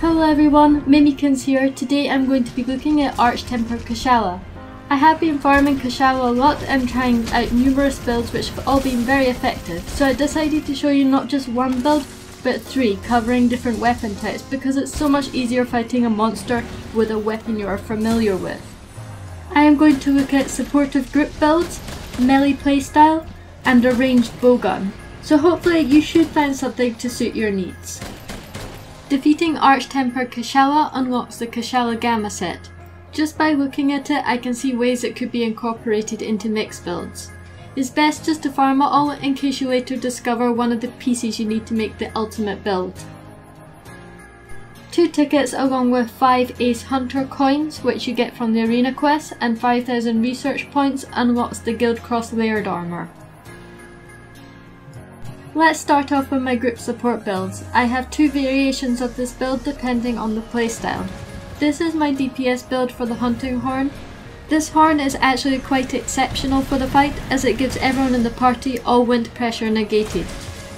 Hello everyone, Mimikins here. Today I'm going to be looking at Arch-Tempered Kushala. I have been farming Kushala a lot and trying out numerous builds which have all been very effective, so I decided to show you not just one build, but 3 covering different weapon types because it's so much easier fighting a monster with a weapon you are familiar with. I am going to look at supportive group builds, melee playstyle, and a ranged bowgun, so hopefully you should find something to suit your needs. Defeating Arch-Tempered Kushala unlocks the Kushala Gamma set. Just by looking at it, I can see ways it could be incorporated into mixed builds. It's best just to farm it all in case you later discover one of the pieces you need to make the ultimate build. 2 tickets along with 5 Ace Hunter coins which you get from the arena quest and 5000 research points unlocks the Guild Cross layered armor. Let's start off with my group support builds. I have 2 variations of this build depending on the playstyle. This is my DPS build for the hunting horn. This horn is actually quite exceptional for the fight as it gives everyone in the party all wind pressure negated.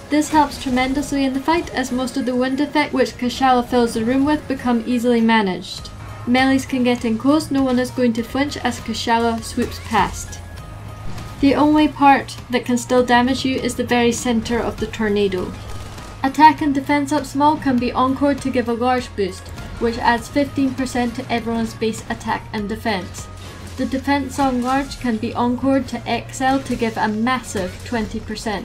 This helps tremendously in the fight as most of the wind effect which Kushala fills the room with become easily managed. Melees can get in close, no one is going to flinch as Kushala swoops past. The only part that can still damage you is the very centre of the tornado. Attack and defense up small can be encored to give a large boost, which adds 15% to everyone's base attack and defense. The defense on large can be encored to XL to give a massive 20%.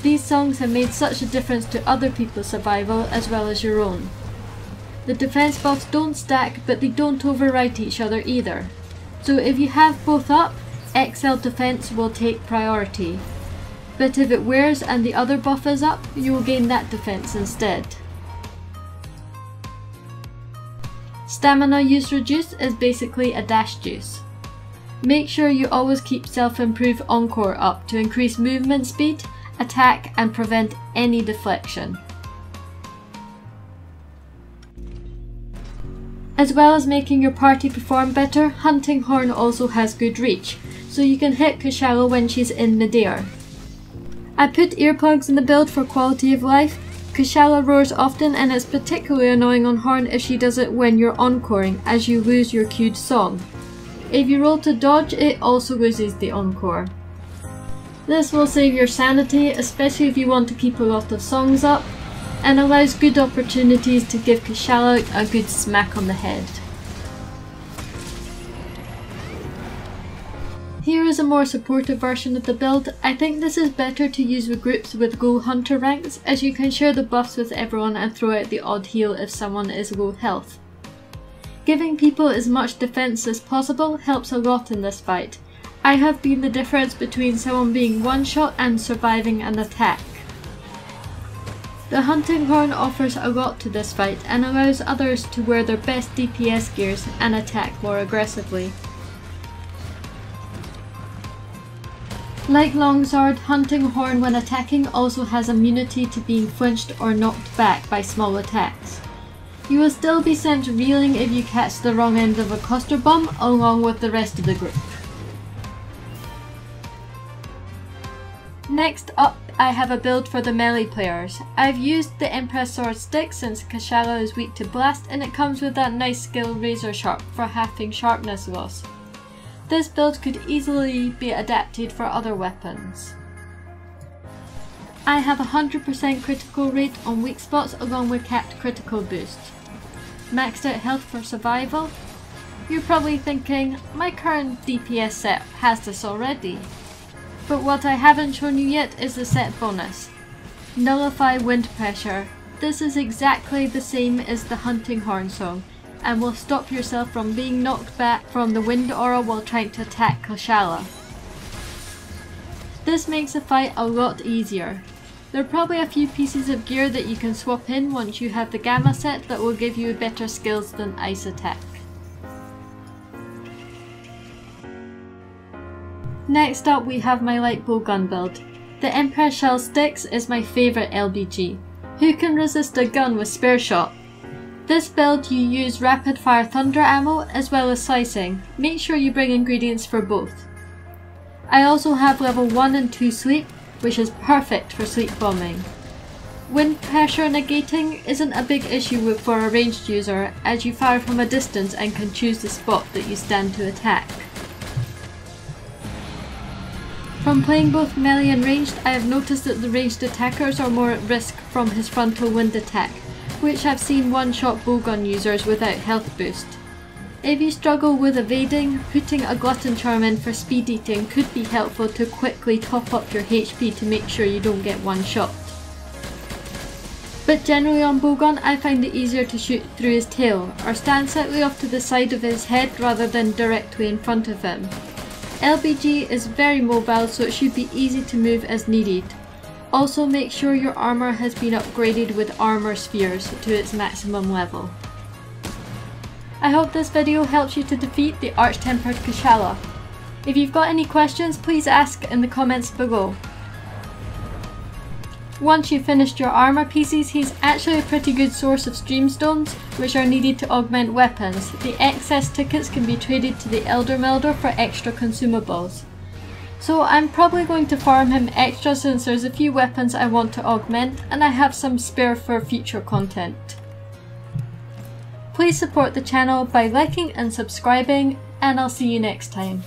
These songs have made such a difference to other people's survival as well as your own. The defense buffs don't stack, but they don't overwrite each other either. So if you have both up, XL defense will take priority, but if it wears and the other buff is up, you will gain that defense instead. Stamina use reduced is basically a dash juice. Make sure you always keep self-improve encore up to increase movement speed, attack and prevent any deflection. As well as making your party perform better, Hunting Horn also has good reach, so you can hit Kushala when she's in midair. I put earplugs in the build for quality of life. Kushala roars often and it's particularly annoying on Horn if she does it when you're encoring as you lose your queued song. If you roll to dodge, it also loses the encore. This will save your sanity, especially if you want to keep a lot of songs up, and allows good opportunities to give Kushala a good smack on the head. Here is a more supportive version of the build. I think this is better to use with groups with low hunter ranks as you can share the buffs with everyone and throw out the odd heal if someone is low health. Giving people as much defense as possible helps a lot in this fight. I have been the difference between someone being one shot and surviving an attack. The Hunting Horn offers a lot to this fight and allows others to wear their best DPS gears and attack more aggressively. Like Longsword, Hunting Horn when attacking also has immunity to being flinched or knocked back by small attacks. You will still be sent reeling if you catch the wrong end of a cluster bomb along with the rest of the group. Next up, I have a build for the melee players. I've used the Empress Sword Stick since Kushala is weak to blast and it comes with that nice skill Razor Sharp for halving sharpness loss. This build could easily be adapted for other weapons. I have 100% critical rate on weak spots along with capped critical boost. Maxed out health for survival? You're probably thinking, my current DPS set has this already. But what I haven't shown you yet is the set bonus. Nullify wind pressure. This is exactly the same as the Hunting Horn song, and will stop yourself from being knocked back from the wind aura while trying to attack Kushala. This makes the fight a lot easier. There are probably a few pieces of gear that you can swap in once you have the Gamma set that will give you better skills than Ice Attack. Next up we have my light bowgun build. The Empress Shell Sticks is my favourite LBG. Who can resist a gun with spare shot? This build you use rapid fire thunder ammo as well as slicing. Make sure you bring ingredients for both. I also have level 1 and 2 sleep, which is perfect for sleep bombing. Wind pressure negating isn't a big issue for a ranged user, as you fire from a distance and can choose the spot that you stand to attack. From playing both melee and ranged, I have noticed that the ranged attackers are more at risk from his frontal wind attack, which I've seen one-shot bowgun users without health boost. If you struggle with evading, putting a glutton charm in for speed eating could be helpful to quickly top up your HP to make sure you don't get one-shot. But generally on bowgun, I find it easier to shoot through his tail, or stand slightly off to the side of his head rather than directly in front of him. LBG is very mobile, so it should be easy to move as needed. Also make sure your armour has been upgraded with armour spheres to its maximum level. I hope this video helps you to defeat the Arch-Tempered Kushala. If you've got any questions, please ask in the comments below. Once you've finished your armour pieces, he's actually a pretty good source of streamstones, which are needed to augment weapons. The excess tickets can be traded to the Elder Melder for extra consumables. So I'm probably going to farm him extra since there's a few weapons I want to augment, and I have some spare for future content. Please support the channel by liking and subscribing, and I'll see you next time.